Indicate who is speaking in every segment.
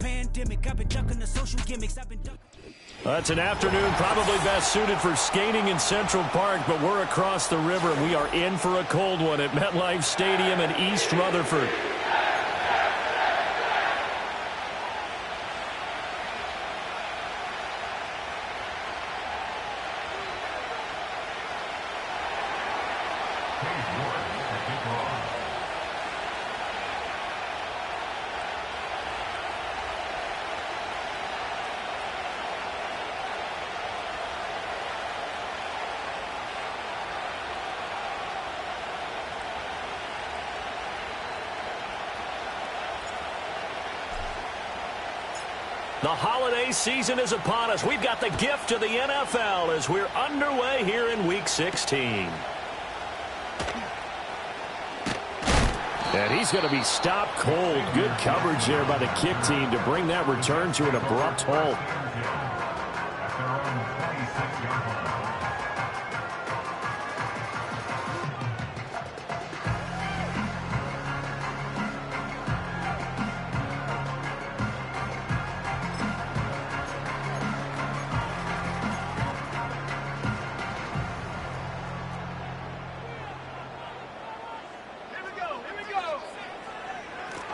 Speaker 1: pandemic. I've been ducking the social gimmicks.
Speaker 2: It's an afternoon probably best suited for skating in Central Park, but we're across the river, and we are in for a cold one at MetLife Stadium in East Rutherford. The holiday season is upon us. We've got the gift of the NFL as we're underway here in Week 16. And he's going to be stopped cold. Good coverage there by the kick team to bring that return to an abrupt halt.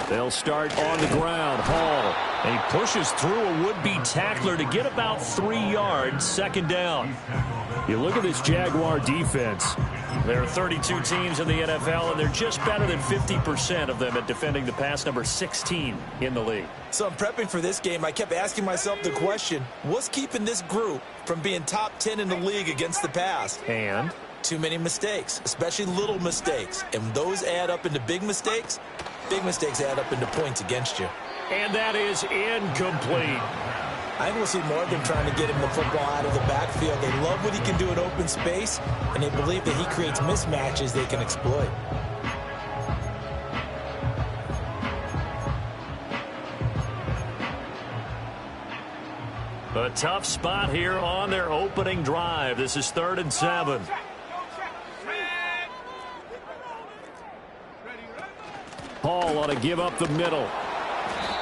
Speaker 2: They'll start on the ground. Hall. And he pushes through a would-be tackler to get about 3 yards. Second down. You look at this Jaguar defense. There are 32 teams in the NFL, and they're just better than 50% of them at defending the pass, number 16 in the league.
Speaker 3: So I'm prepping for this game. I kept asking myself the question, what's keeping this group from being top 10 in the league against the pass?
Speaker 2: And?
Speaker 3: Too many mistakes, especially little mistakes. And those add up into big mistakes. Big mistakes add up into points against you.
Speaker 2: And that is incomplete.
Speaker 3: I think we'll see more of them trying to get him the football out of the backfield. They love what he can do in open space, and they believe that he creates mismatches they can exploit.
Speaker 2: A tough spot here on their opening drive. This is 3rd and 7. Hall ought to give up the middle.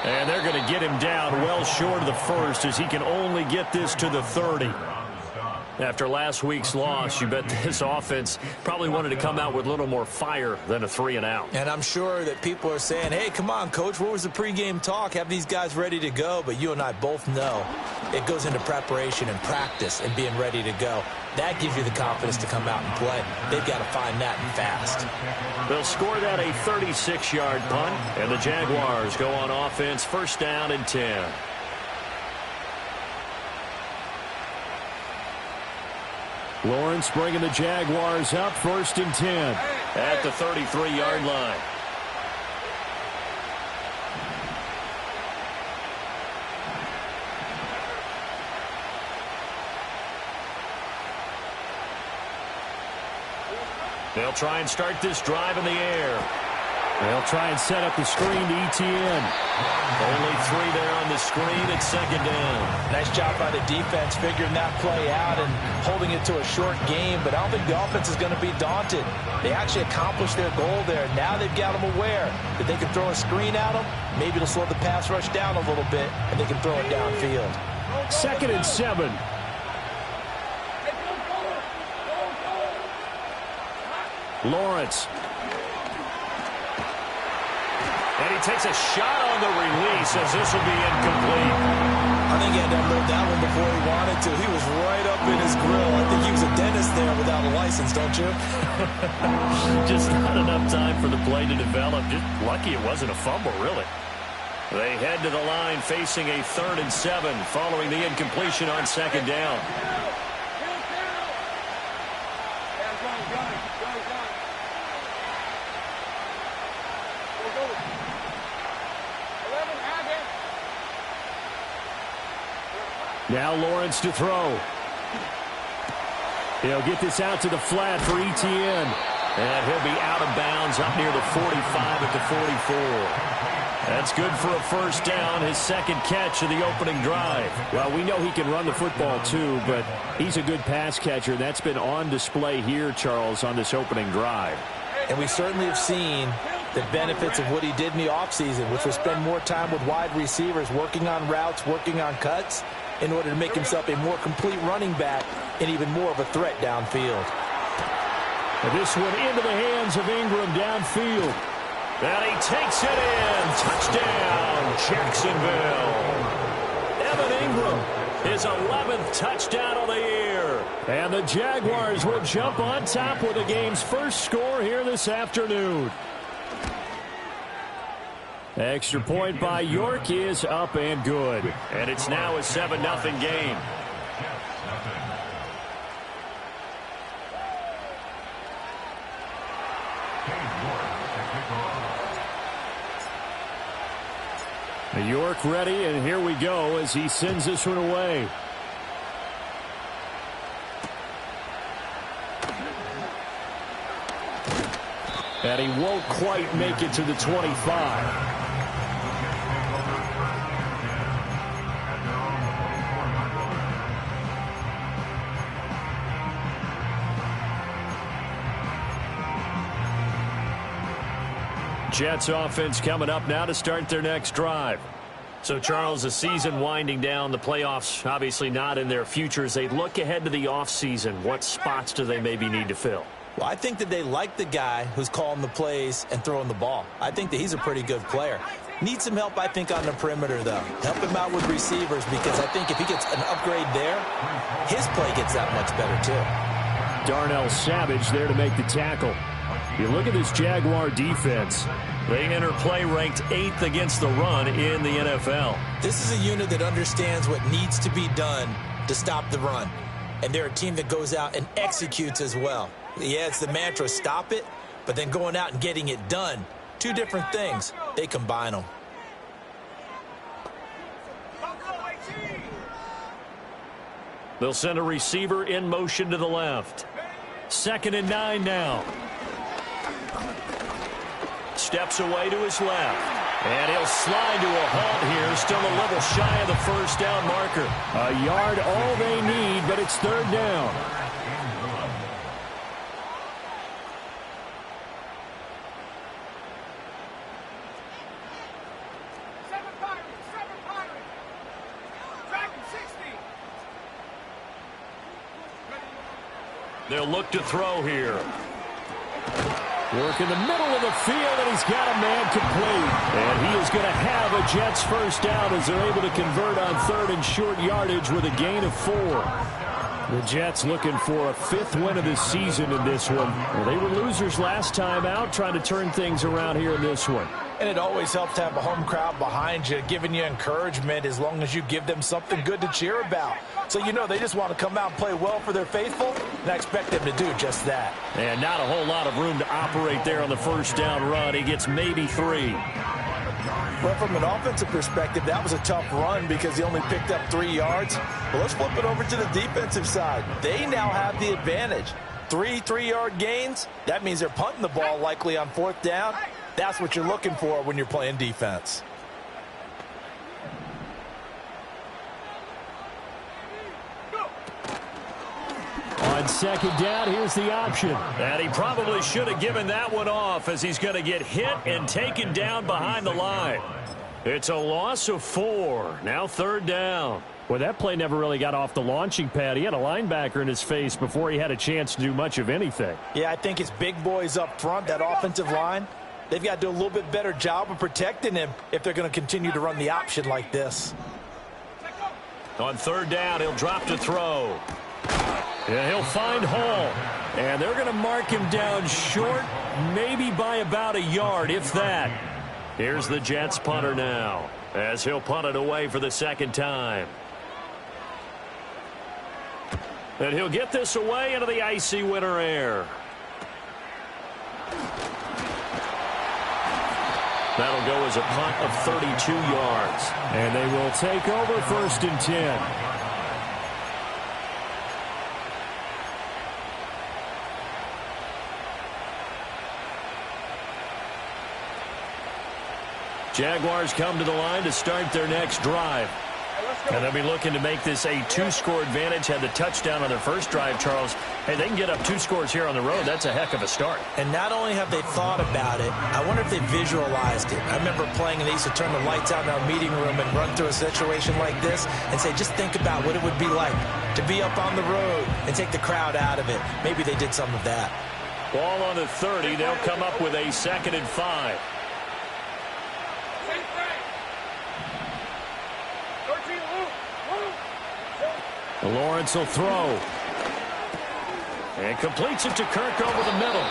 Speaker 2: And they're going to get him down well short of the first as he can only get this to the 30. After last week's loss, you bet this offense probably wanted to come out with a little more fire than a 3-and-out.
Speaker 3: And I'm sure that people are saying, hey, come on, Coach, where was the pregame talk? Have these guys ready to go? But you and I both know it goes into preparation and practice and being ready to go. That gives you the confidence to come out and play. They've got to find that fast.
Speaker 2: They'll score that a 36-yard punt, and the Jaguars go on offense, 1st down and 10. Lawrence bringing the Jaguars up, 1st and 10 at the 33-yard line. They'll try and start this drive in the air. They'll try and set up the screen to ETN. Only 3 there on the screen at 2nd down.
Speaker 3: Nice job by the defense figuring that play out and holding it to a short game, but I don't think the offense is going to be daunted. They actually accomplished their goal there. Now they've got them aware that they can throw a screen at them. Maybe it'll slow the pass rush down a little bit, and they can throw it downfield.
Speaker 2: 2nd and 7. Lawrence. And he takes a shot on the release as this will be incomplete.
Speaker 3: I think he had to unload that one before he wanted to. He was right up in his grill. I think he was a dentist there without a license, don't you?
Speaker 2: Just not enough time for the play to develop. Just lucky it wasn't a fumble, really. They head to the line facing a 3rd and 7 following the incompletion on 2nd down. Now Lawrence to throw. He'll get this out to the flat for ETN. And he'll be out of bounds up near the 45 at the 44. That's good for a 1st down, his 2nd catch of the opening drive. Well, we know he can run the football too, but he's a good pass catcher. That's been on display here, Charles, on this opening drive.
Speaker 3: And we certainly have seen the benefits of what he did in the offseason, which was spend more time with wide receivers, working on routes, working on cuts, in order to make himself a more complete running back and even more of a threat downfield.
Speaker 2: And this one into the hands of Ingram downfield. And he takes it in. Touchdown, Jacksonville. Evan Ingram, his 11th touchdown of the year. And the Jaguars will jump on top with the game's first score here this afternoon. Extra point by York is up and good. And it's now a 7-0 game. York ready, and here we go as he sends this one away. And he won't quite make it to the 25. Jets offense coming up now to start their next drive. So, Charles, the season winding down, the playoffs obviously not in their future. As they look ahead to the offseason, what spots do they maybe need to fill?
Speaker 3: Well, I think that they like the guy who's calling the plays and throwing the ball. I think that he's a pretty good player. Needs some help, I think, on the perimeter, though. Help him out with receivers, because I think if he gets an upgrade there, his play gets that much better, too.
Speaker 2: Darnell Savage there to make the tackle. You look at this Jaguar defense. They enter play ranked 8th against the run in the NFL.
Speaker 3: This is a unit that understands what needs to be done to stop the run. And they're a team that goes out and executes as well. Yeah, it's the mantra, stop it, but then going out and getting it done. Two different things. They combine them.
Speaker 2: They'll send a receiver in motion to the left. 2nd and 9 now. Steps away to his left. And he'll slide to a halt here. Still a little shy of the first down marker. A yard all they need, but it's 3rd down. They'll look to throw here. Work in the middle of the field, and he's got a man complete. And he is going to have a Jets first down as they're able to convert on 3rd and short yardage with a gain of 4. The Jets looking for a 5th win of the season in this one. Well, they were losers last time out, trying to turn things around here in this one.
Speaker 3: And it always helps to have a home crowd behind you, giving you encouragement as long as you give them something good to cheer about. So, you know, they just want to come out and play well for their faithful, and I expect them to do just that.
Speaker 2: And not a whole lot of room to operate there on the first down run. He gets maybe 3.
Speaker 3: But from an offensive perspective, that was a tough run because he only picked up 3 yards. But let's flip it over to the defensive side. They now have the advantage. 3 3-yard gains, that means they're punting the ball likely on 4th down. That's what you're looking for when you're playing defense.
Speaker 2: On 2nd down, here's the option. And he probably should have given that one off as he's going to get hit and taken down behind the line. It's a loss of 4. Now 3rd down. Well, that play never really got off the launching pad. He had a linebacker in his face before he had a chance to do much of anything.
Speaker 3: Yeah, I think it's big boys up front, that offensive line. They've got to do a little bit better job of protecting him if they're going to continue to run the option like this.
Speaker 2: On 3rd down, he'll drop to throw. Yeah, he'll find Hall. And they're going to mark him down short, maybe by about a yard, if that. Here's the Jets punter now, as he'll punt it away for the 2nd time. And he'll get this away into the icy winter air. That'll go as a punt of 32 yards. And they will take over 1st and 10. Jaguars come to the line to start their next drive. And they'll be looking to make this a two-score advantage. Had the touchdown on their first drive, Charles. Hey, they can get up 2 scores here on the road. That's a heck of a start.
Speaker 3: And not only have they thought about it, I wonder if they visualized it. I remember playing and they used to turn the lights out in our meeting room and run through a situation like this and say, just think about what it would be like to be up on the road and take the crowd out of it. Maybe they did some of that.
Speaker 2: Ball on the 30. They'll come up with a 2nd and 5. Lawrence will throw. And completes it to Kirk over the middle.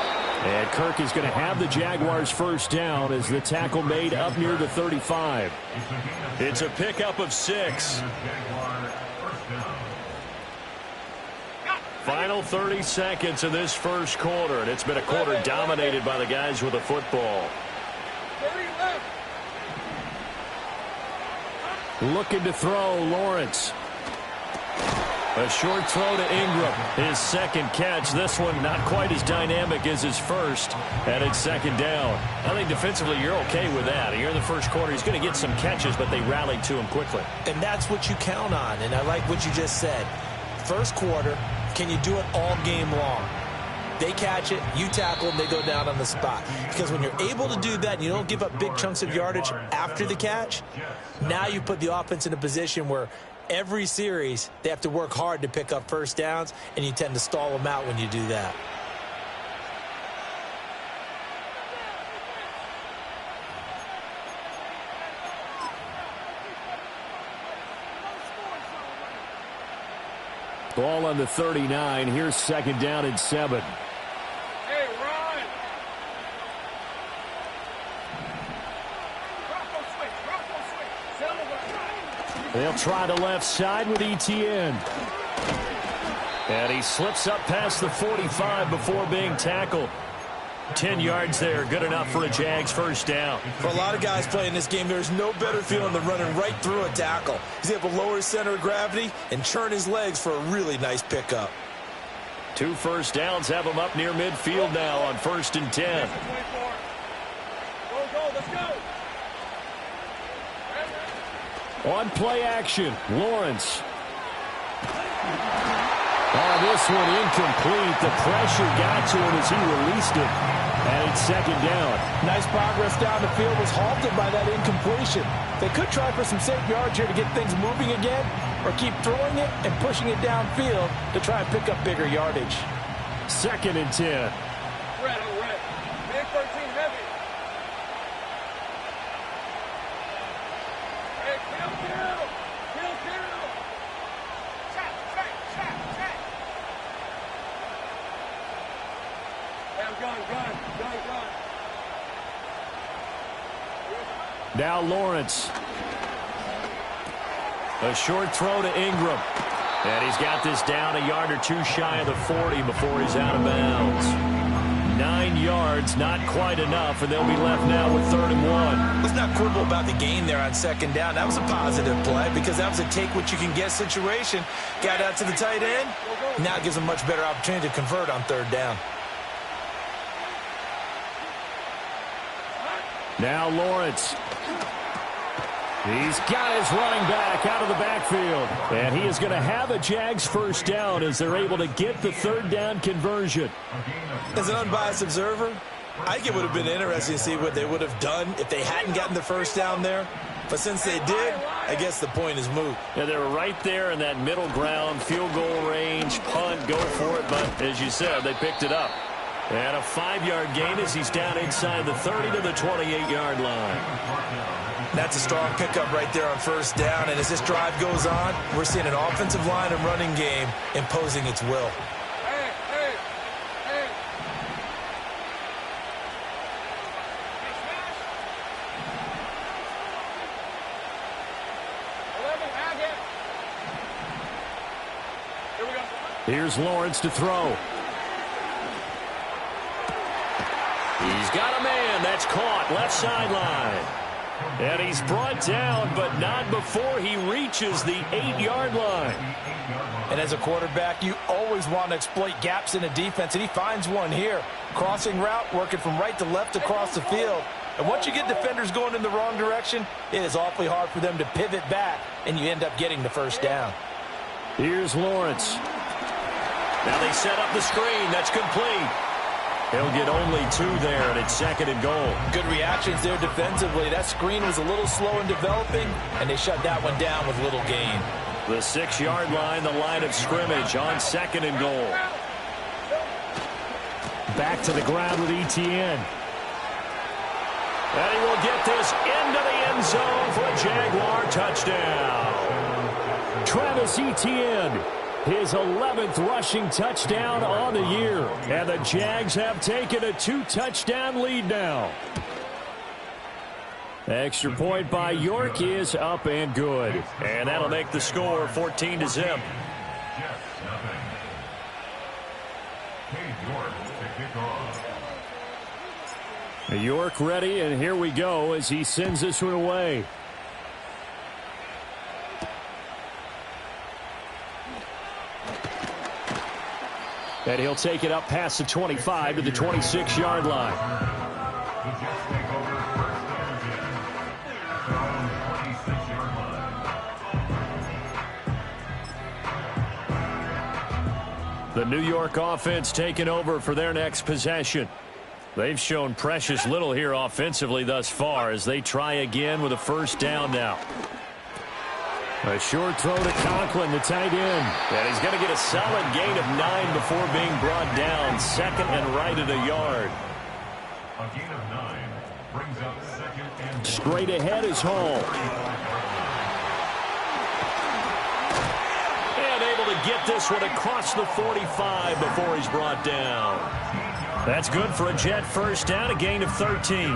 Speaker 2: And Kirk is going to have the Jaguars first down as the tackle made up near the 35. It's a pickup of 6. Final 30 seconds of this first quarter, and it's been a quarter dominated by the guys with the football. Looking to throw, Lawrence. A short throw to Ingram. His second catch. This one not quite as dynamic as his first. And it's 2nd down. I think defensively you're okay with that. Here in the first quarter, he's going to get some catches, but they rallied to him quickly.
Speaker 3: And that's what you count on. And I like what you just said. First quarter, can you do it all game long? They catch it, you tackle, and they go down on the spot. Because when you're able to do that and you don't give up big chunks of yardage after the catch, now you put the offense in a position where every series they have to work hard to pick up first downs, and you tend to stall them out when you do that.
Speaker 2: Ball on the 39. Here's 2nd down and 7.
Speaker 4: Hey, Ron.
Speaker 2: They'll try the left side with Etienne. And he slips up past the 45 before being tackled. 10 yards there, good enough for a Jags first down.
Speaker 3: For a lot of guys playing this game, there's no better feeling than running right through a tackle. He's able to lower his center of gravity and churn his legs for a really nice pickup.
Speaker 2: 2 first downs have him up near midfield now on 1st and 10.
Speaker 4: Go, let's go.
Speaker 2: On play action, Lawrence. Oh, this one incomplete. The pressure got to him as he released it. And it's 2nd down.
Speaker 3: Nice progress down the field, was halted by that incompletion. They could try for some safe yards here to get things moving again, or keep throwing it and pushing it downfield to try and pick up bigger yardage.
Speaker 2: 2nd and 10.
Speaker 4: Red. Big 13 heavy. Hey, kill. Check. Hey, I'm gun.
Speaker 2: Now Lawrence. A short throw to Ingram. And he's got this down a yard or 2 shy of the 40 before he's out of bounds. 9 yards, not quite enough, and they'll be left now with 3rd and 1.
Speaker 3: Let's not quibble about the gain there on 2nd down. That was a positive play because that was a take-what-you-can-get situation. Got out to the tight end. Now it gives them a much better opportunity to convert on 3rd down.
Speaker 2: Now Lawrence. He's got his running back out of the backfield. And he is going to have a Jags first down as they're able to get the 3rd down conversion.
Speaker 3: As an unbiased observer, I think it would have been interesting to see what they would have done if they hadn't gotten the first down there. But since they did, I guess the point is moot.
Speaker 2: Yeah, they were right there in that middle ground, field goal range, punt, go for it. But as you said, they picked it up. And a 5-yard gain as he's down inside the 30 to the 28-yard line.
Speaker 3: That's a strong pickup right there on 1st down. And as this drive goes on, we're seeing an offensive line and running game imposing its will.
Speaker 4: Hey. 11, have it. Here we go.
Speaker 2: Here's Lawrence to throw. He's got a man. That's caught. Left sideline. And he's brought down, but not before he reaches the 8-yard line.
Speaker 3: And as a quarterback, you always want to exploit gaps in a defense, and he finds one here. Crossing route, working from right to left across the field. And once you get defenders going in the wrong direction, it is awfully hard for them to pivot back, and you end up getting the first down.
Speaker 2: Here's Lawrence. Now they set up the screen. That's complete. He'll get only 2 there, and it's 2nd and goal.
Speaker 3: Good reactions there defensively. That screen was a little slow in developing, and they shut that one down with little gain.
Speaker 2: The 6-yard line, the line of scrimmage on 2nd and goal. Back to the ground with Etienne. And he will get this into the end zone for a Jaguar touchdown. Travis Etienne, his 11th rushing touchdown on the year. And the Jags have taken a 2-touchdown lead now. Extra point by York is up and good. And that'll make the score 14-0. York ready, and here we go as he sends this one away. And he'll take it up past the 25 to the 26-yard line. The New York offense taking over for their next possession. They've shown precious little here offensively thus far as they try again with a first down now. A short throw to Conklin, the tight end. And he's going to get a solid gain of 9 before being brought down. 2nd and right at a yard.
Speaker 5: A gain of 9 brings up 2nd and...
Speaker 2: Straight ahead is Hall. And able to get this one across the 45 before he's brought down. That's good for a Jet first down, a gain of 13.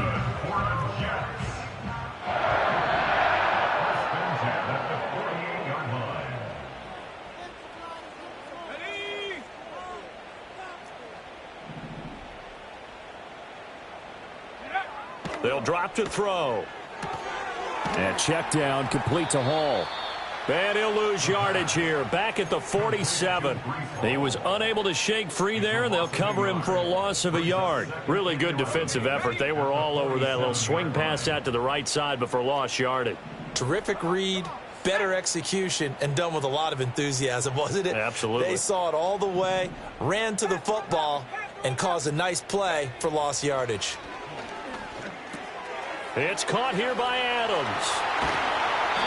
Speaker 2: They'll drop to throw. And check down complete to Hall. And he'll lose yardage here. Back at the 47. He was unable to shake free there, and they'll cover him for a loss of a yard. Really good defensive effort. They were all over that little swing pass out to the right side before lost yardage.
Speaker 3: Terrific read, better execution, and done with a lot of enthusiasm, wasn't it?
Speaker 2: Absolutely.
Speaker 3: They saw it all the way, ran to the football, and caused a nice play for lost yardage.
Speaker 2: It's caught here by Adams.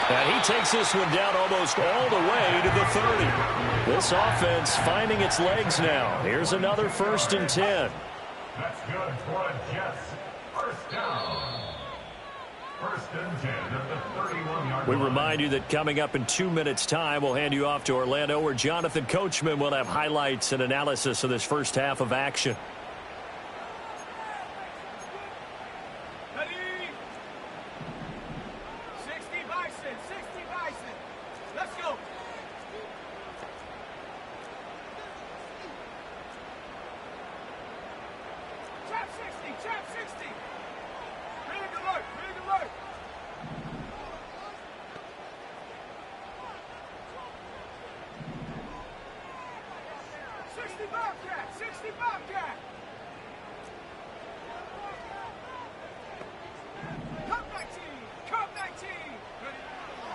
Speaker 2: And he takes this one down almost all the way to the 30. This offense finding its legs now. Here's another 1st and 10.
Speaker 5: That's good for a Jets. First down. 1st and 10 at the 31-yard line.
Speaker 2: We remind you that coming up in 2 minutes' time, we'll hand you off to Orlando, where Jonathan Coachman will have highlights and analysis of this first half of action.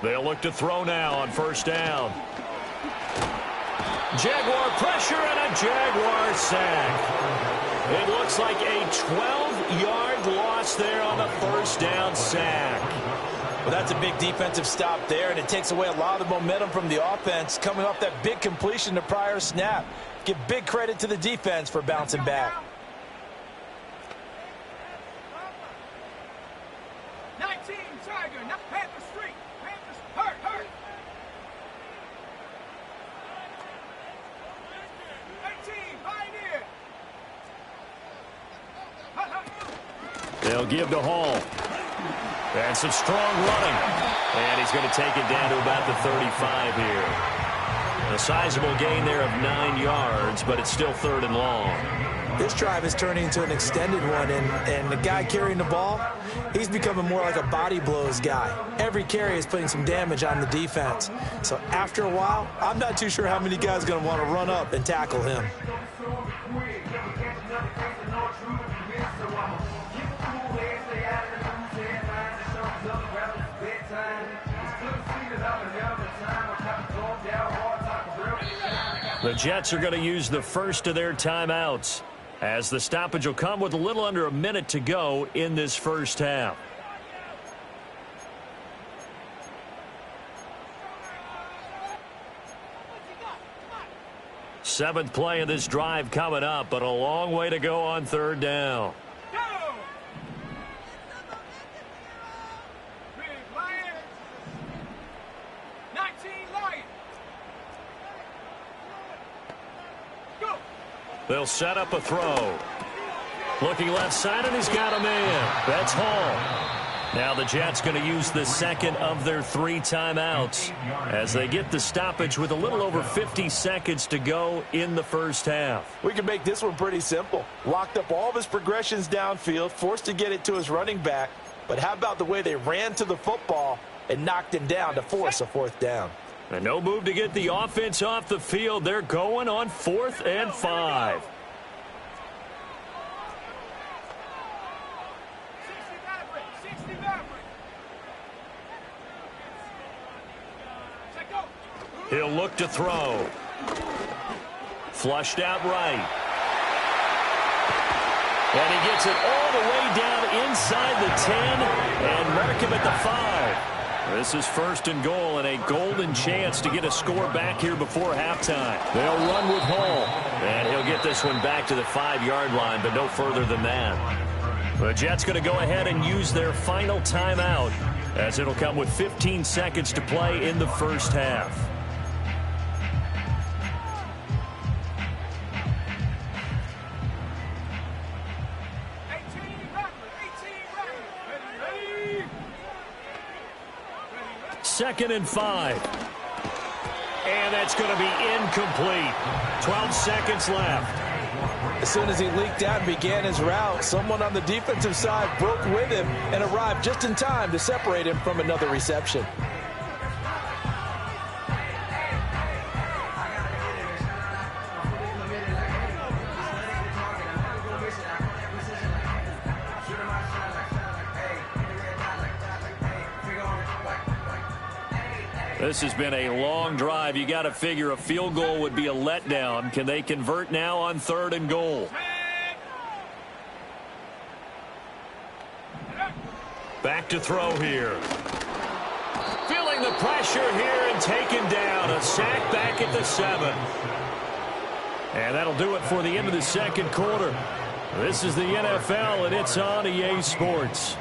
Speaker 2: They'll look to throw now on first down. Jaguar pressure and a Jaguar sack. It looks like a 12-yard loss there on the first down sack.
Speaker 3: Well, that's a big defensive stop there, and it takes away a lot of the momentum from the offense coming off that big completion the prior snap. Give big credit to the defense for bouncing back.
Speaker 4: 19, Tiger, not Panther Street. Panthers, hurt. 18, Pioneer.
Speaker 2: They'll give to Hall. And some strong running. And he's going to take it down to about the 35 here. A sizable gain there of 9 yards, but it's still 3rd and long.
Speaker 3: This drive is turning into an extended one, and the guy carrying the ball, he's becoming more like a body blows guy. Every carry is putting some damage on the defense. So after a while, I'm not too sure how many guys are going to want to run up and tackle him.
Speaker 2: The Jets are going to use the first of their timeouts, as the stoppage will come with a little under a minute to go in this first half. Seventh play of this drive coming up, but a long way to go on third down.
Speaker 4: Go! Big Lions. 19 Lions. Go!
Speaker 2: They'll set up a throw. Looking left side, and he's got a man. That's Hall. Now the Jets going to use the second of their 3 timeouts as they get the stoppage with a little over 50 seconds to go in the first half.
Speaker 3: We can make this one pretty simple. Locked up all of his progressions downfield, forced to get it to his running back. But how about the way they ran to the football and knocked him down to force a 4th down?
Speaker 2: And no move to get the offense off the field. They're going on 4th and 5. He'll look to throw. Flushed out right. And he gets it all the way down inside the 10 and mark him at the 5. This is 1st and goal and a golden chance to get a score back here before halftime. They'll run with Hall. And he'll get this one back to the 5-yard line, but no further than that. The Jets going to go ahead and use their final timeout, as it'll come with 15 seconds to play in the first half. Second and 5. And that's going to be incomplete. 12 seconds left.
Speaker 3: As soon as he leaked out and began his route, someone on the defensive side broke with him and arrived just in time to separate him from another reception.
Speaker 2: This has been a long drive. You got to figure a field goal would be a letdown. Can they convert now on 3rd and goal? Back to throw here. Feeling the pressure here and taken down. A sack back at the 7. And that'll do it for the end of the second quarter. This is the NFL, and it's on EA Sports.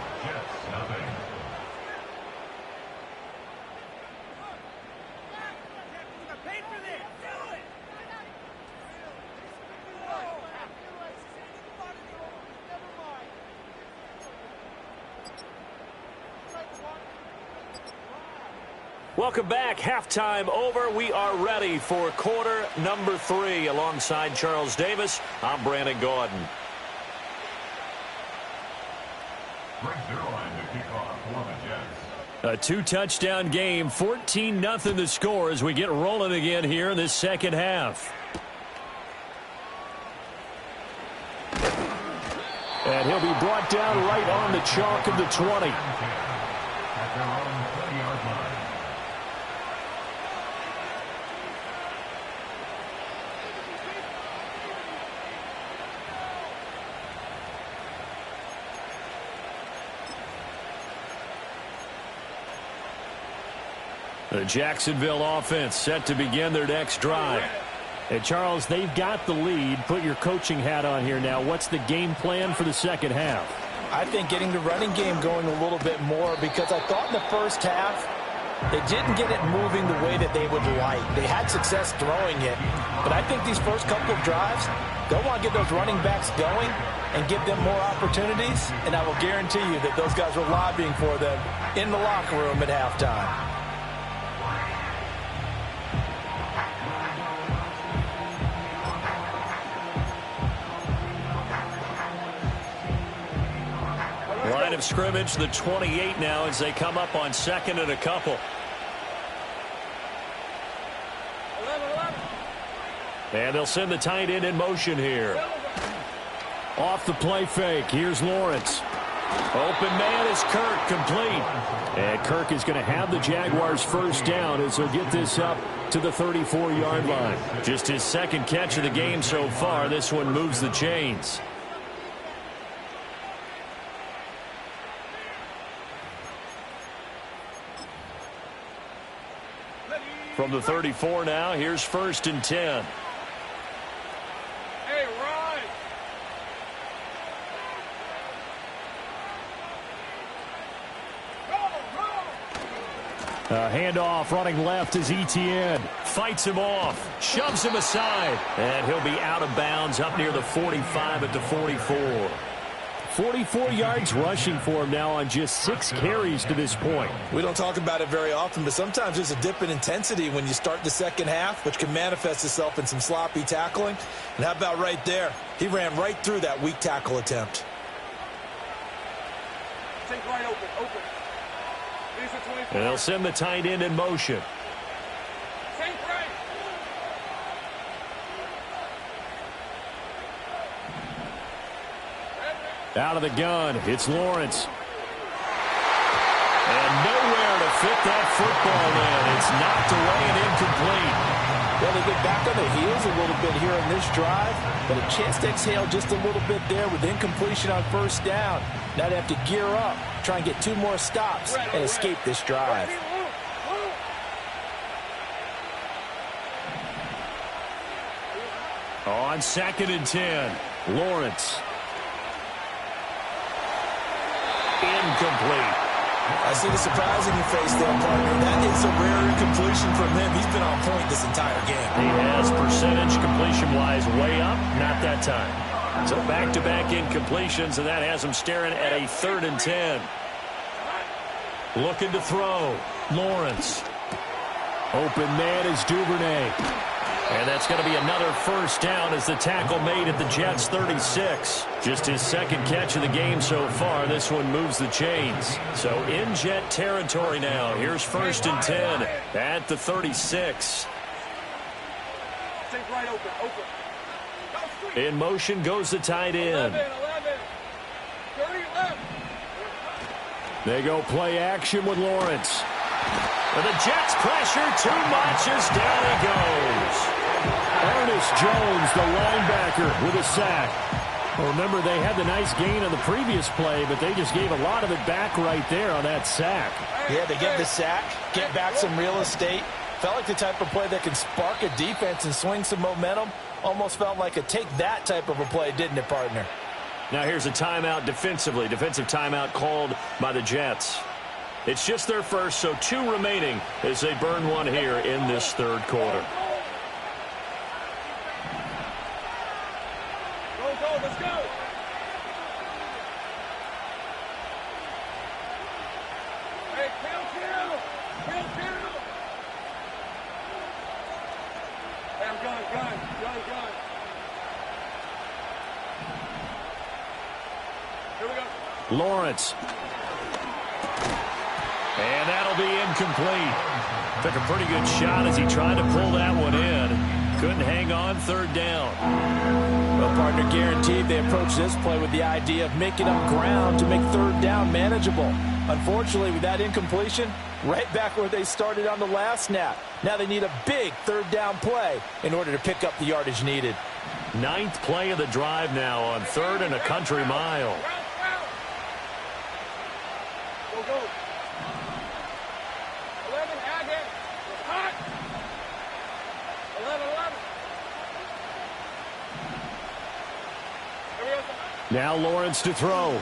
Speaker 2: Welcome back. Halftime over. We are ready for quarter number 3. Alongside Charles Davis, I'm Brandon Gordon. A 2-touchdown game, 14-0 the score as we get rolling again here in this second half. And he'll be brought down right on the chalk of the 20. The Jacksonville offense set to begin their next drive. And Charles, they've got the lead. Put your coaching hat on here now. What's the game plan for the second half?
Speaker 3: I think getting the running game going a little bit more, because I thought in the first half they didn't get it moving the way that they would like. They had success throwing it, but I think these first couple of drives, they'll want to get those running backs going and give them more opportunities, and I will guarantee you that those guys were lobbying for them in the locker room at halftime.
Speaker 2: Line of scrimmage, the 28 now as they come up on 2nd and a couple. And they'll send the tight end in motion here. Off the play fake, here's Lawrence. Open man is Kirk, complete. And Kirk is going to have the Jaguars first down as they'll get this up to the 34-yard line. Just his second catch of the game so far. This one moves the chains. From the 34 now, here's 1st and 10.
Speaker 4: Hey, Ryan.
Speaker 2: Handoff running left is Etienne. Fights him off. Shoves him aside. And he'll be out of bounds up near the 45 at the 44. 44 yards rushing for him now on just 6 carries to this point.
Speaker 3: We don't talk about it very often, but sometimes there's a dip in intensity when you start the second half, which can manifest itself in some sloppy tackling. And how about right there? He ran right through that weak tackle attempt.
Speaker 4: Take right open.
Speaker 2: And they'll send the tight end in motion.
Speaker 4: Take right.
Speaker 2: Out of the gun, it's Lawrence. And nowhere to fit that football in. It's knocked away and incomplete.
Speaker 3: Well, they get back on their heels a little bit here in this drive, but a chance to exhale just a little bit there with incompletion on first down. Now they have to gear up, try and get 2 more stops, and escape this drive.
Speaker 2: On 2nd and 10, Lawrence. Incomplete.
Speaker 3: I see the surprise in your face there, partner. That is a rare incompletion from him. He's been on point this entire game.
Speaker 2: He has percentage completion-wise way up, not that time. So back-to-back incompletions, and that has him staring at a 3rd and 10. Looking to throw. Lawrence. Open man is Duvernay. And that's going to be another first down as the tackle made at the Jets' 36. Just his second catch of the game so far. This one moves the chains. So in Jet territory now. Here's 1st and 10 at the 36.
Speaker 4: Take right open.
Speaker 2: In motion goes the tight end.
Speaker 4: 11. 30 left.
Speaker 2: They go play action with Lawrence. And the Jets pressure too much as down he goes. Ernest Jones, the linebacker, with a sack. Well, remember, they had the nice gain on the previous play, but they just gave a lot of it back right there on that sack.
Speaker 3: Yeah, they get the sack, get back some real estate. Felt like the type of play that can spark a defense and swing some momentum. Almost felt like a take that type of a play, didn't it, partner?
Speaker 2: Now here's a timeout defensively. Defensive timeout called by the Jets. It's just their first, so 2 remaining as they burn one here in this 3rd quarter.
Speaker 4: Go, let's go. Hey, count. Hey, I'm gun. Here we go.
Speaker 2: Lawrence. And that'll be incomplete. Took a pretty good shot as he tried to pull that one in. Couldn't hang on, 3rd down.
Speaker 3: Well, partner, guaranteed they approach this play with the idea of making up ground to make 3rd down manageable. Unfortunately, with that incompletion, right back where they started on the last snap. Now they need a big 3rd down play in order to pick up the yardage needed.
Speaker 2: 9th play of the drive now on 3rd and a country mile.
Speaker 4: Go. 11, Agate. It's hot. 11. Here we go.
Speaker 2: Now Lawrence to throw.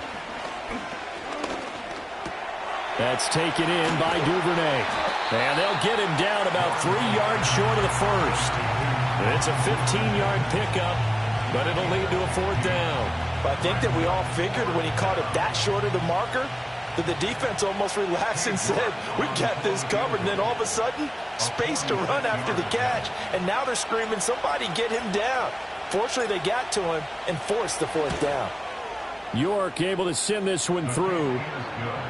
Speaker 2: That's taken in by Duvernay. And they'll get him down about 3 yards short of the first. It's a 15-yard pickup, but it'll lead to a 4th down.
Speaker 3: But I think that we all figured when he caught it that short of the marker that the defense almost relaxed and said, we got this covered. And then all of a sudden, space to run after the catch. And now they're screaming, somebody get him down. Fortunately, they got to him and forced the 4th down.
Speaker 2: York able to send this one through.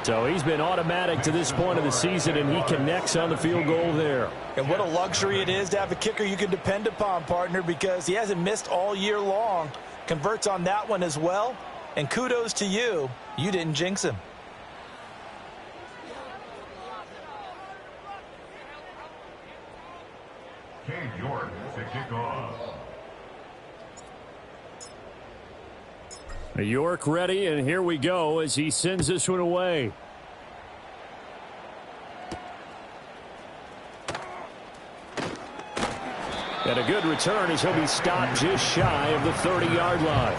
Speaker 2: So he's been automatic to this point of the season, and he connects on the field goal there.
Speaker 3: And what a luxury it is to have a kicker you can depend upon, partner, because he hasn't missed all year long. Converts on that one as well, And kudos to you. You didn't jinx him.
Speaker 5: Cade York to kick off.
Speaker 2: York ready, and here we go as he sends this one away. And a good return as he'll be stopped just shy of the 30-yard line.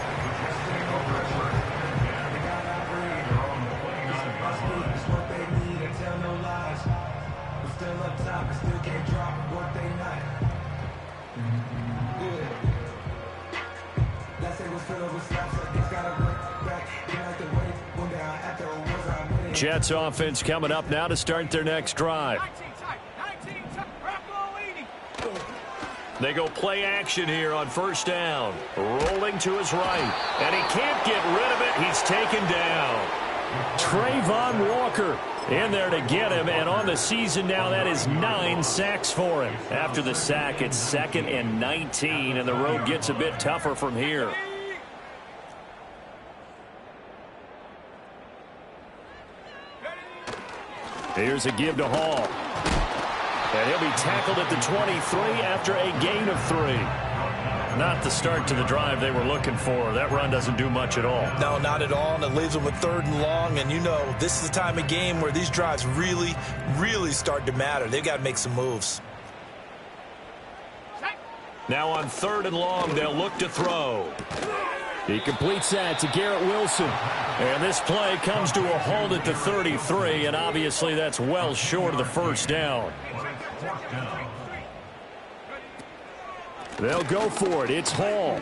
Speaker 2: Jets offense coming up now to start their next drive. They go play action here on first down. Rolling to his right. And he can't get rid of it. He's taken down. Trayvon Walker in there to get him. And on the season now, that is 9 sacks for him. After the sack, it's 2nd and 19. And the road gets a bit tougher from here. Here's a give to Hall. And he'll be tackled at the 23 after a gain of 3. Not the start to the drive they were looking for. That run doesn't do much at all.
Speaker 3: No, not at all, and it leaves them with 3rd and long. And you know, this is the time of game where these drives really, really start to matter. They've got to make some moves.
Speaker 2: Now on 3rd and long, they'll look to throw. He completes that to Garrett Wilson. And this play comes to a halt at the 33, and obviously that's well short of the first down. They'll go for it. It's Hall.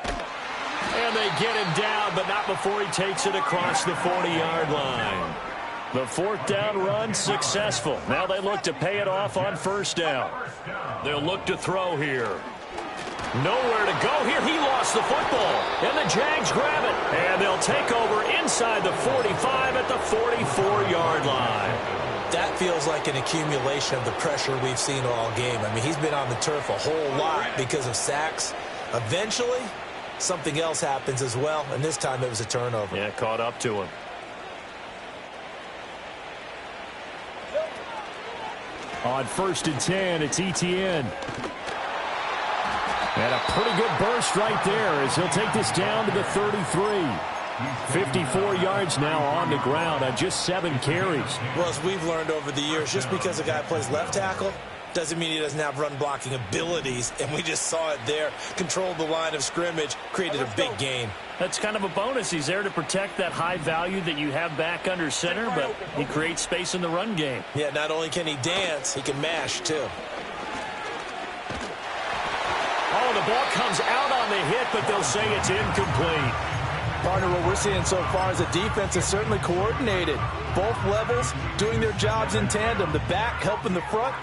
Speaker 2: And they get him down, but not before he takes it across the 40-yard line. The 4th down run successful. Now they look to pay it off on first down. They'll look to throw here. Nowhere to go here. He lost the football. And the Jags grab it. And they'll take over inside the 45 at the 44-yard line.
Speaker 3: That feels like an accumulation of the pressure we've seen all game. I mean, he's been on the turf a whole lot because of sacks. Eventually, something else happens as well, and this time it was a turnover.
Speaker 2: Yeah, caught up to him. On 1st and 10, it's Etienne. And a pretty good burst right there as he'll take this down to the 33. 54 yards now on the ground on just 7 carries.
Speaker 3: Well, as we've learned over the years, just because a guy plays left tackle doesn't mean he doesn't have run-blocking abilities, and we just saw it there. Controlled the line of scrimmage, created a big gain.
Speaker 2: That's kind of a bonus. He's there to protect that high value that you have back under center, but he creates space in the run game.
Speaker 3: Yeah, not only can he dance, he can mash, too.
Speaker 2: Oh, the ball comes out on the hit, but they'll say it's incomplete.
Speaker 3: Partner, what we're seeing so far is the defense is certainly coordinated. Both levels doing their jobs in tandem. The back helping the front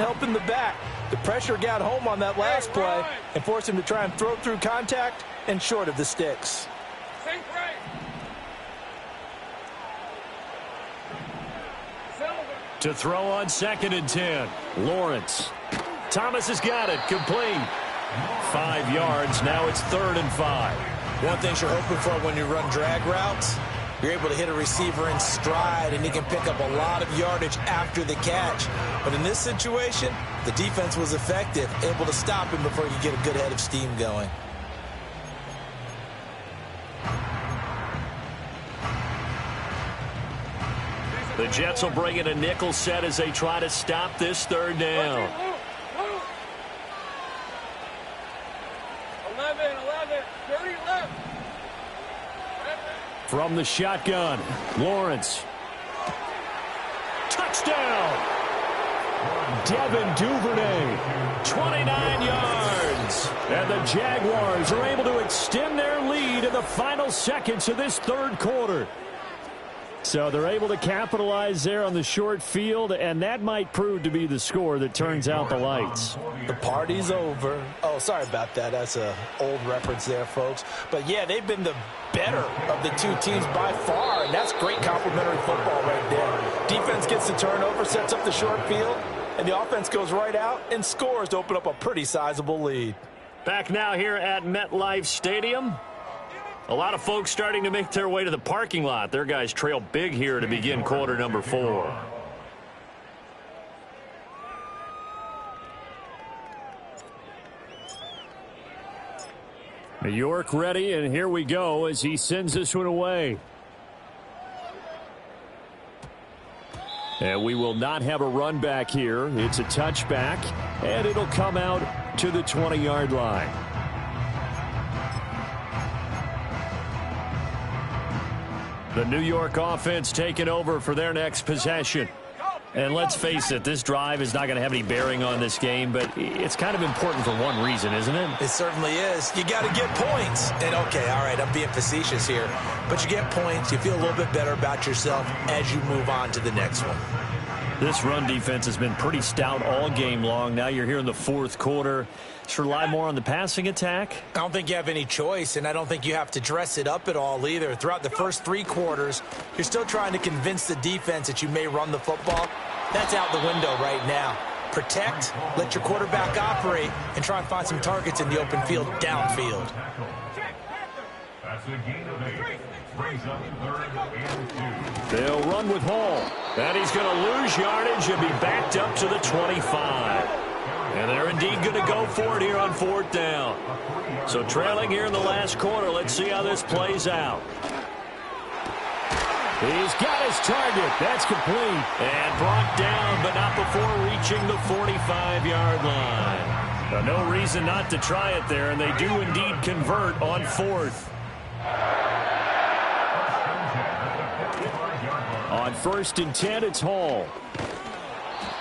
Speaker 3: helping the back. The pressure got home on that last play and forced him to try and throw through contact and short of the sticks.
Speaker 2: To throw on 2nd and 10. Lawrence. Thomas has got it. Complete. 5 yards. Now it's 3rd and 5.
Speaker 3: One thing you're hoping for when you run drag routes, you're able to hit a receiver in stride, and he can pick up a lot of yardage after the catch. But in this situation, the defense was effective, able to stop him before he could get a good head of steam going.
Speaker 2: The Jets will bring in a nickel set as they try to stop this 3rd down.
Speaker 4: 11, 30 left.
Speaker 2: From the shotgun, Lawrence. Touchdown! Devin Duvernay, 29 yards. And the Jaguars are able to extend their lead in the final seconds of this 3rd quarter. So they're able to capitalize there on the short field, and that might prove to be the score that turns out the lights.
Speaker 3: The party's over. Oh, sorry about that. That's an old reference there, folks. But, yeah, they've been the better of the two teams by far, and that's great complementary football right there. Defense gets the turnover, sets up the short field, and the offense goes right out and scores to open up a pretty sizable lead.
Speaker 2: Back now here at MetLife Stadium. A lot of folks starting to make their way to the parking lot. Their guys trail big here to begin quarter number 4. New York ready, and here we go as he sends this one away. And we will not have a run back here. It's a touchback, and it'll come out to the 20-yard line. The New York offense taking over for their next possession. And let's face it, this drive is not going to have any bearing on this game, but it's kind of important for one reason, isn't it?
Speaker 3: It certainly is. You got to get points. And, okay, all right, I'm being facetious here. But you get points, you feel a little bit better about yourself as you move on to the next one.
Speaker 2: This run defense has been pretty stout all game long. Now you're here in the fourth quarter. Let's rely more on the passing attack.
Speaker 3: I don't think you have any choice, and I don't think you have to dress it up at all either. Throughout the first 3 quarters, you're still trying to convince the defense that you may run the football. That's out the window right now. Protect, let your quarterback operate, and try and find some targets in the open field downfield.
Speaker 5: That's a gain of 8. Brings up 3rd and 2.
Speaker 2: They'll run with Hall. And he's going to lose yardage and be backed up to the 25. And they're indeed going to go for it here on 4th down. So trailing here in the last quarter. Let's see how this plays out. He's got his target. That's complete. And brought down, but not before reaching the 45-yard line. Now, no reason not to try it there, and they do indeed convert on 4th. On 1st and 10, it's Hall.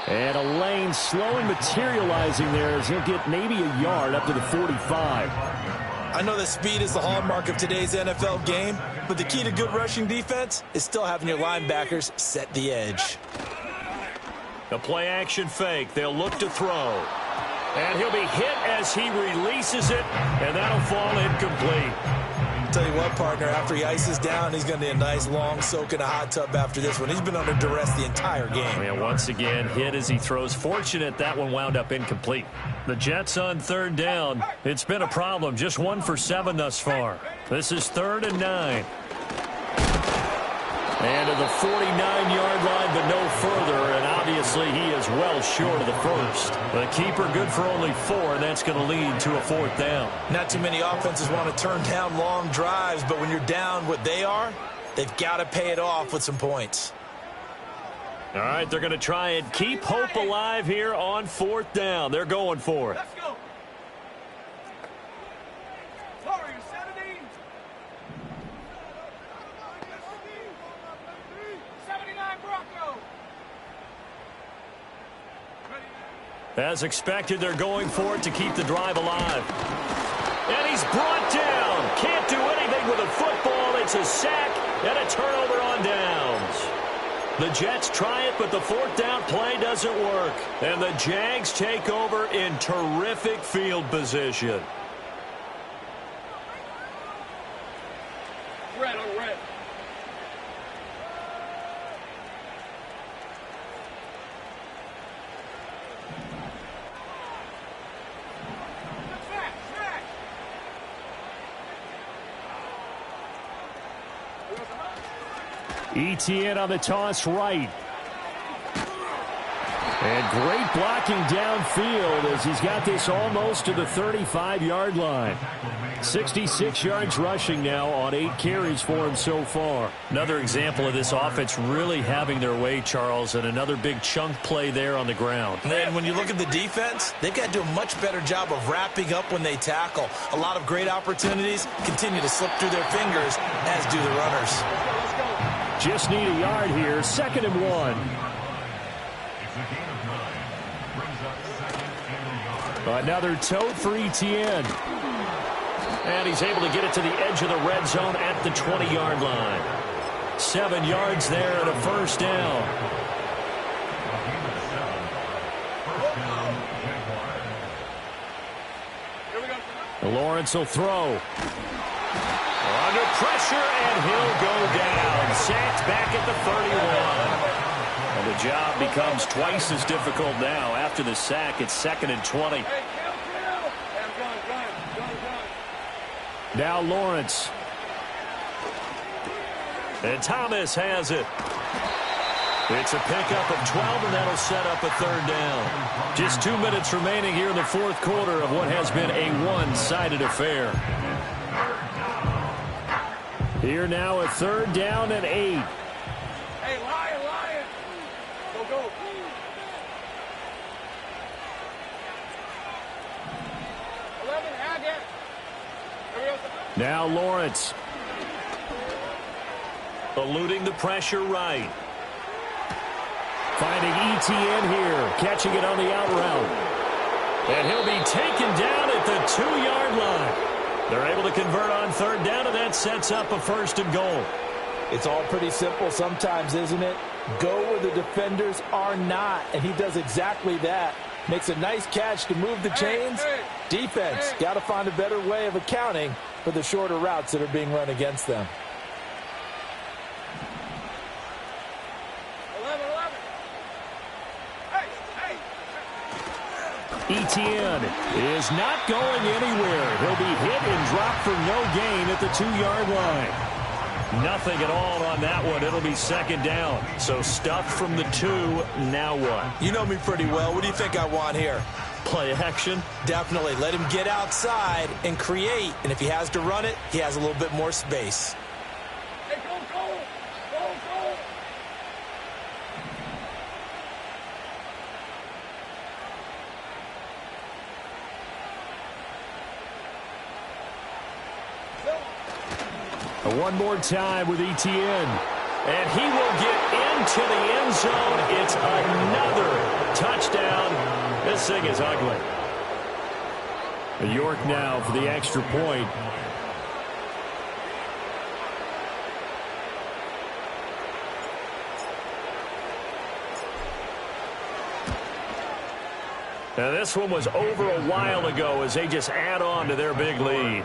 Speaker 2: And a lane slowly materializing there as he'll get maybe a yard up to the 45.
Speaker 3: I know that speed is the hallmark of today's NFL game, but the key to good rushing defense is still having your linebackers set the edge.
Speaker 2: The play action fake. They'll look to throw. And he'll be hit as he releases it, and that'll fall incomplete.
Speaker 3: Tell you what, partner, after he ices down, he's going to need a nice long soak in a hot tub after this one. He's been under duress the entire game.
Speaker 2: And once again, hit as he throws. Fortunate that one wound up incomplete. The Jets on 3rd down. It's been a problem. Just 1 for 7 thus far. This is 3rd and 9. And to the 49-yard line, but no further. And obviously, he is well short of the first. The keeper good for only 4, and that's going to lead to a 4th down.
Speaker 3: Not too many offenses want to turn down long drives, but when you're down what they are, they've got to pay it off with some points.
Speaker 2: All right, they're going to try and keep hope alive here on 4th down. They're going for it.
Speaker 4: Let's go. Warriors 70. 79 Bronco.
Speaker 2: As expected, they're going for it to keep the drive alive. And he's brought down. Can't do anything with a football. It's a sack and a turnover on downs. The Jets try it, but the 4th down play doesn't work. And the Jags take over in terrific field position.
Speaker 4: Red on red.
Speaker 2: ETN on the toss right. And great blocking downfield as he's got this almost to the 35-yard line. 66 yards rushing now on 8 carries for him so far. Another example of this offense really having their way, Charles, and another big chunk play there on the ground.
Speaker 3: And then when you look at the defense, they've got to do a much better job of wrapping up when they tackle. A lot of great opportunities continue to slip through their fingers, as do the runners.
Speaker 2: Just need a yard here. 2nd and 1. Another tote for ETN. And he's able to get it to the edge of the red zone at the 20-yard line. 7 yards there and a 1st down. Lawrence will throw. Under pressure, and he'll go down. Sacked back at the 31. And the job becomes twice as difficult now. After the sack, it's 2nd and 20. Now Lawrence. And Thomas has it. It's a pickup of 12, and that'll set up a third down. Just 2 minutes remaining here in the fourth quarter of what has been a one-sided affair. Here now a third down and 8.
Speaker 4: Hey, Lion. Go.
Speaker 2: Now Lawrence. Eluding the pressure right. Finding ETN here. Catching it on the out route. And he'll be taken down at the 2-yard line. They're able to convert on third down, and that sets up a first and goal.
Speaker 3: It's all pretty simple sometimes, isn't it? Go where the defenders are not, and he does exactly that. Makes a nice catch to move the chains. Defense, got to find a better way of accounting for the shorter routes that are being run against them.
Speaker 2: ETN is not going anywhere. He'll be hit and dropped for no gain at the 2-yard line. Nothing at all on that one. It'll be second down. So stuffed from the 2. Now what?
Speaker 3: You know me pretty well. What do you think I want here?
Speaker 2: Play action?
Speaker 3: Definitely. Let him get outside and create. And if he has to run it, he has a little bit more space.
Speaker 4: Hey, go.
Speaker 2: One more time with ETN. And he will get into the end zone. It's another touchdown. This thing is ugly. York now for the extra point. Now this one was over a while ago as they just add on to their big lead.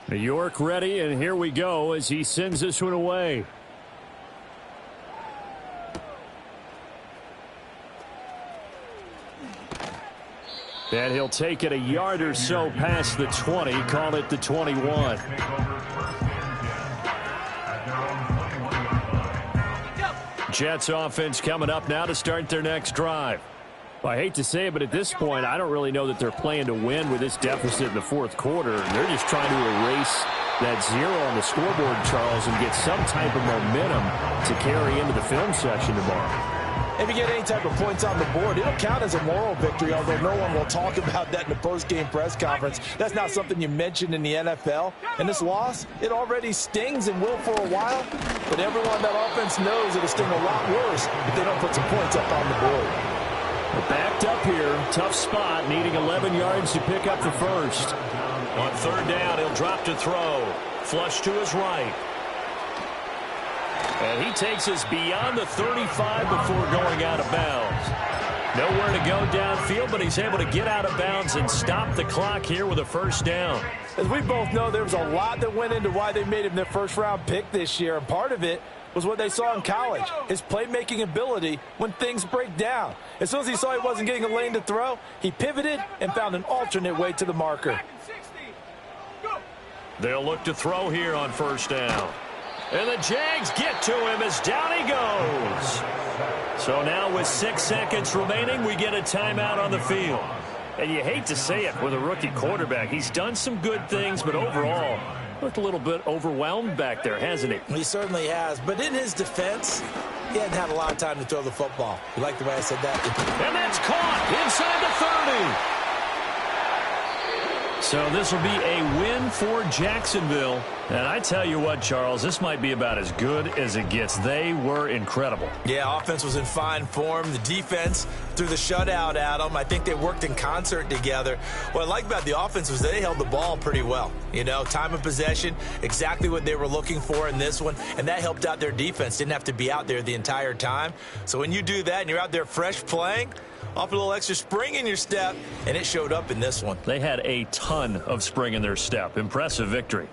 Speaker 2: York ready, and here we go as he sends this one away. And he'll take it a yard or so past the 20, call it the 21. Jets offense coming up now to start their next drive. Well, I hate to say it, but at this point, I don't really know that they're playing to win with this deficit in the fourth quarter. They're just trying to erase that 0 on the scoreboard, Charles, and get some type of momentum to carry into the film session tomorrow.
Speaker 3: If you get any type of points on the board, it'll count as a moral victory, although no one will talk about that in the post-game press conference. That's not something you mentioned in the NFL. And this loss, it already stings and will for a while, but everyone on that offense knows it'll sting a lot worse if they don't put some points up on the board.
Speaker 2: Backed up here, tough spot, needing 11 yards to pick up the first. On third down, he'll drop to throw. Flush to his right. And he takes us beyond the 35 before going out of bounds. Nowhere to go downfield, but he's able to get out of bounds and stop the clock here with a first down.
Speaker 3: As we both know, there was a lot that went into why they made him their first-round pick this year, and part of it was what they saw in college, his playmaking ability when things break down. As soon as he saw he wasn't getting a lane to throw, he pivoted and found an alternate way to the marker.
Speaker 2: They'll look to throw here on first down. And the Jags get to him as down he goes. So now with 6 seconds remaining, we get a timeout on the field. And you hate to say it with a rookie quarterback. He's done some good things, but overall, looked a little bit overwhelmed back there, hasn't he?
Speaker 3: He certainly has. But in his defense, he hadn't had a lot of time to throw the football. You like the way I said that?
Speaker 2: And that's caught inside the 30. So this will be a win for Jacksonville. And I tell you what, Charles, this might be about as good as it gets. They were incredible.
Speaker 3: Yeah, offense was in fine form. The defense threw the shutout at them. I think they worked in concert together. What I like about the offense was they held the ball pretty well. You know, time of possession, exactly what they were looking for in this one. And that helped out their defense. Didn't have to be out there the entire time. So when you do that and you're out there fresh playing, off a little extra spring in your step, and it showed up in this one.
Speaker 2: They had a ton of spring in their step. Impressive victory.